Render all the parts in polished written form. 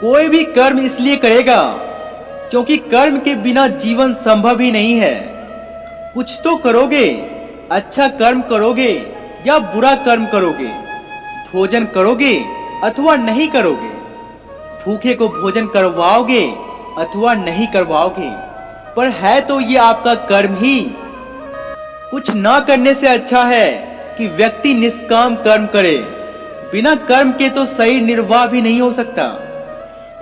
कोई भी कर्म इसलिए करेगा क्योंकि कर्म के बिना जीवन संभव ही नहीं है। कुछ तो करोगे, अच्छा कर्म करोगे या बुरा कर्म करोगे, भोजन करोगे अथवा नहीं करोगे, भूखे को भोजन करवाओगे अथवा नहीं करवाओगे, पर है तो ये आपका कर्म ही। कुछ ना करने से अच्छा है कि व्यक्ति निष्काम कर्म करे। बिना कर्म के तो शरीर निर्वाह भी नहीं हो सकता।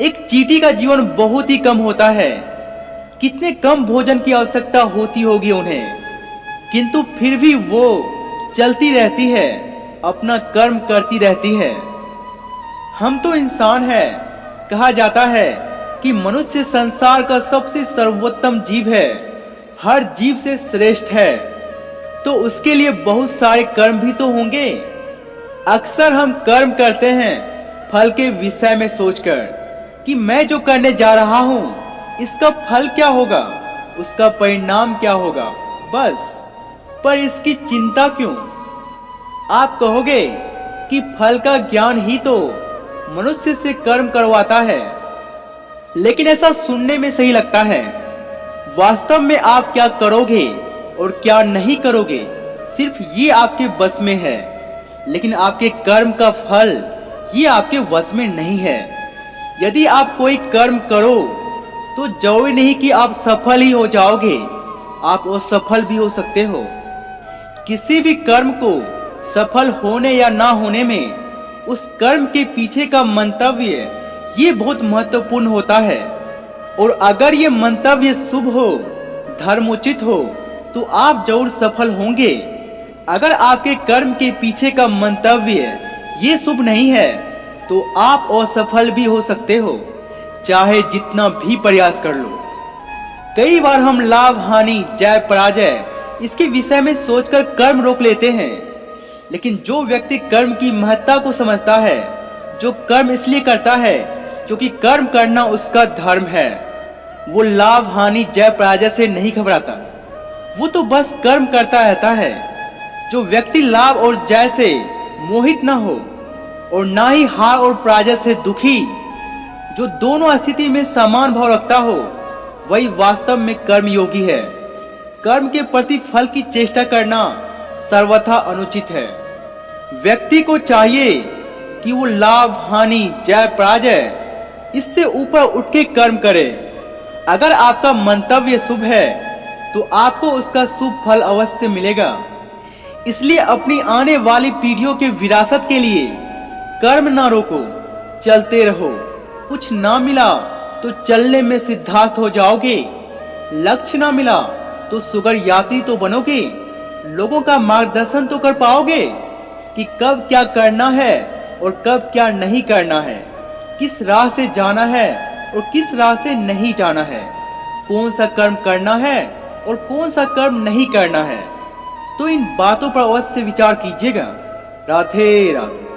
एक चींटी का जीवन बहुत ही कम होता है। कितने कम भोजन की आवश्यकता होती होगी उन्हें, किंतु फिर भी वो चलती रहती है, अपना कर्म करती रहती है। हम तो इंसान हैं। कहा जाता है कि मनुष्य संसार का सबसे सर्वोत्तम जीव है, हर जीव से श्रेष्ठ है, तो उसके लिए बहुत सारे कर्म भी तो होंगे। अक्सर हम कर्म करते हैं फल के विषय में सोचकर कि मैं जो करने जा रहा हूं इसका फल क्या होगा, उसका परिणाम क्या होगा, बस। पर इसकी चिंता क्यों? आप कहोगे कि फल का ज्ञान ही तो मनुष्य से कर्म करवाता है, लेकिन ऐसा सुनने में सही लगता है। वास्तव में आप क्या करोगे और क्या नहीं करोगे सिर्फ ये आपके बस में है, लेकिन आपके कर्म का फल ये आपके वश में नहीं है। यदि आप कोई कर्म करो तो जरूरी नहीं कि आप सफल ही हो जाओगे, आप असफल भी हो सकते हो। किसी भी कर्म को सफल होने या ना होने में उस कर्म के पीछे का मंतव्य ये बहुत महत्वपूर्ण होता है। और अगर ये मंतव्य शुभ हो, धर्मोचित हो, तो आप जरूर सफल होंगे। अगर आपके कर्म के पीछे का मंतव्य ये शुभ नहीं है तो आप असफल भी हो सकते हो, चाहे जितना भी प्रयास कर लो। कई बार हम लाभ हानि जय पराजय इसके विषय में सोचकर कर्म रोक लेते हैं, लेकिन जो व्यक्ति कर्म की महत्ता को समझता है, जो कर्म इसलिए करता है क्योंकि कर्म करना उसका धर्म है, वो लाभ हानि जय पराजय से नहीं घबराता, वो तो बस कर्म करता रहता है। जो व्यक्ति लाभ और जय से मोहित न हो और ना ही हार और पराजय से दुखी, जो दोनों स्थिति में समान भाव रखता हो, वही वास्तव में कर्मयोगी है। कर्म के प्रति फल की चेष्टा करना सर्वथा अनुचित है। व्यक्ति को चाहिए कि वो लाभ हानि जय पराजय इससे ऊपर उठ के कर्म करे। अगर आपका मंतव्य शुभ है तो आपको उसका शुभ फल अवश्य मिलेगा। इसलिए अपनी आने वाली पीढ़ियों के विरासत के लिए कर्म ना रोको, चलते रहो। कुछ ना मिला तो चलने में सिद्धार्थ हो जाओगे, लक्ष्य ना मिला तो सुगर यात्री तो बनोगे। लोगों का मार्गदर्शन तो कर पाओगे कि कब क्या करना है और कब क्या नहीं करना है, किस राह से जाना है और किस राह से नहीं जाना है, कौन सा कर्म करना है और कौन सा कर्म नहीं करना है। तो इन बातों पर अवश्य विचार कीजिएगा। राधे राधे।